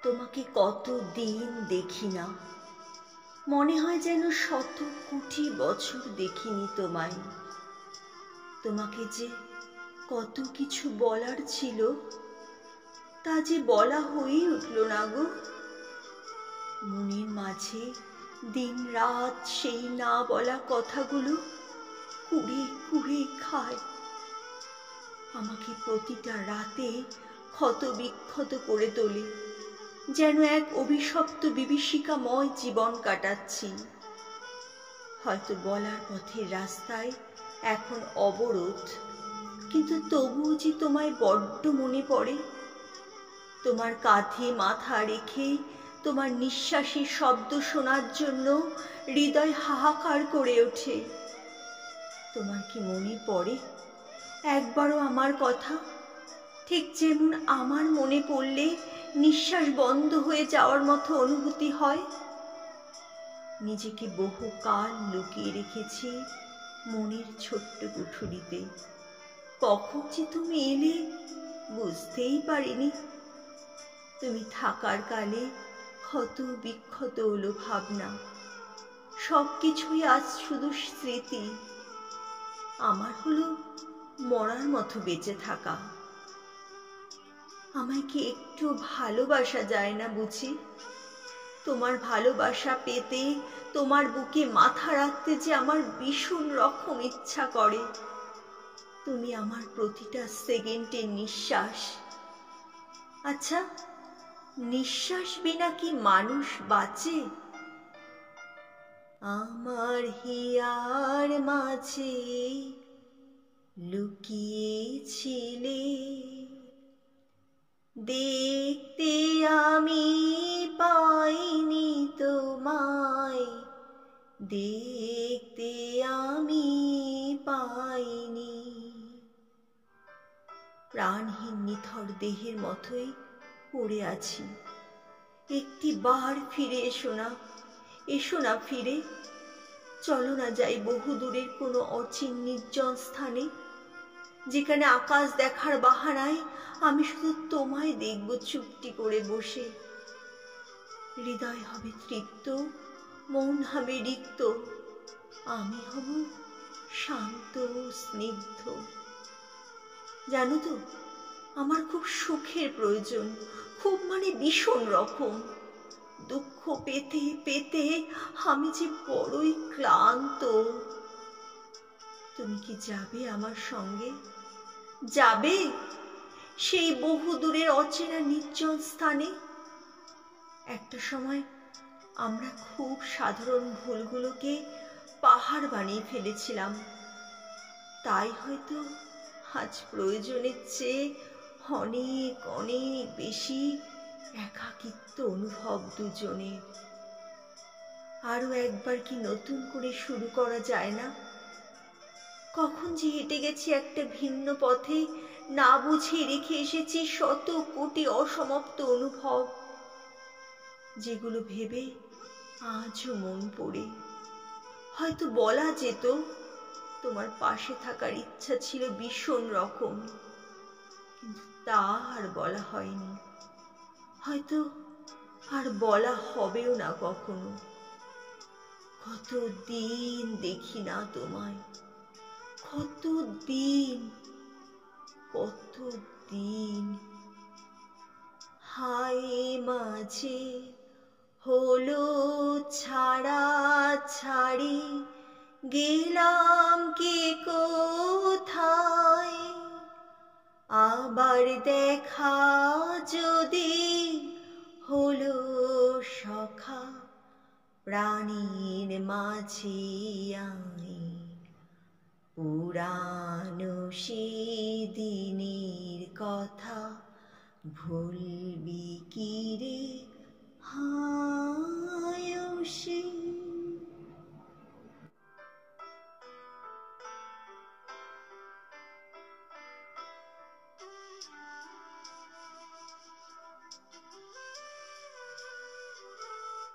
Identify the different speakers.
Speaker 1: তোমাকে কত দিন দেখি না, মনে হয় যেন শত কোটি বছর দেখিনি তোমায়। তোমাকে যে কত কিছু বলার ছিল, তা যে বলা হয়েই উঠল না গো। মনের মাঝে দিন রাত সেই না বলা কথাগুলো কুড়ে কুড়ে খায়। আমাকে প্রতিটা রাতে ক্ষত বিক্ষত করে তোলে, যেন এক অভিশপ্ত বিভীষিকাময় জীবন কাটাচ্ছি। হয়তো বলার পথের রাস্তায় এখন অবরোধ, কিন্তু তবুও যে তোমায় বড্ড মনে পড়ে। তোমার কাঁধে মাথা রেখে তোমার নিঃশ্বাসের শব্দ শোনার জন্য হৃদয় হাহাকার করে ওঠে। তোমার কি মনে পড়ে একবারও আমার কথা? ঠিক যেমন আমার মনে পড়লে নিঃশ্বাস বন্ধ হয়ে যাওয়ার মতো অনুভূতি হয়। নিজেকে বহুকাল লুকিয়ে রেখেছি মনের ছোট্ট কুঠুরিতে। কখন যে তুমি এলে বুঝতেই পারিনি। তুমি থাকার কালে ক্ষত বিক্ষত হলো ভাবনা, সবকিছুই আজ শুধু স্মৃতি। আমার হলো মরার মতো বেঁচে থাকা। আমায় কি একটু ভালোবাসা যায় না বুঝি? তোমার ভালোবাসা পেতে, তোমার বুকে মাথা রাখতে যে আমার ভীষণ রকম ইচ্ছা করে। তুমি আমার প্রতিটা সেকেন্ডের নিঃশ্বাস। আচ্ছা, নিঃশ্বাস বিনা কি মানুষ বাঁচে? আমার হিয়ার মাঝে লুকিয়েছিলে, দেখতে আমি পাইনি তোমায়, দেখতে আমি পাইনি। প্রাণহীন নিথর দেহের মতোই পড়ে আছি। একটি বার ফিরে এসো না, এসো না ফিরে। চলো না যাই বহু দূরের কোনো অচিন নির্জন স্থানে, যেখানে আকাশ দেখার বাহানায় আমি শুধু তোমায় দেখব চুপটি করে বসে। হৃদয় হবে তৃপ্ত, মন হবে রিক্ত, আমি হব শান্ত স্নিগ্ধ। জানো তো, আমার খুব সুখের প্রয়োজন, খুব মানে ভীষণ রকম। দুঃখ পেতে পেতে আমি যে বড়ই ক্লান্ত। তুমি কি যাবে আমার সঙ্গে? যাবে সেই বহু দূরের অচেনা নির্জন স্থানে? একটা সময় আমরা খুব সাধারণ ভুলগুলোকে পাহাড় বানিয়ে ফেলেছিলাম। তাই হয়তো আজ প্রয়োজনের চেয়ে অনেক অনেক বেশি একাকিত্ব অনুভব দুজনের। আরো একবার কি নতুন করে শুরু করা যায় না? কখন যে হেঁটে গেছি একটা ভিন্ন পথে, না বুঝে রেখে এসেছি শত কোটি অসমাপ্ত অনুভব, যেগুলো ভেবে আজও মন পড়ে। হয়তো বলা যেত, তোমার পাশে থাকার ইচ্ছা ছিল ভীষণ রকম, কিন্তু তা আর বলা হয়নি। হয়তো আর বলা হবেও না কখনো। কত দিন দেখি না তোমায়, কত দিন, কত দিন। হায় মাঝে হলো ছাড়া ছাড়ি, গেলাম কে কোথায়। আবার দেখা যদি হলো সখা, প্রাণীর মাঝে আই। পুরানো সেদিনের কথা ভুলবি কি রে হায় সে।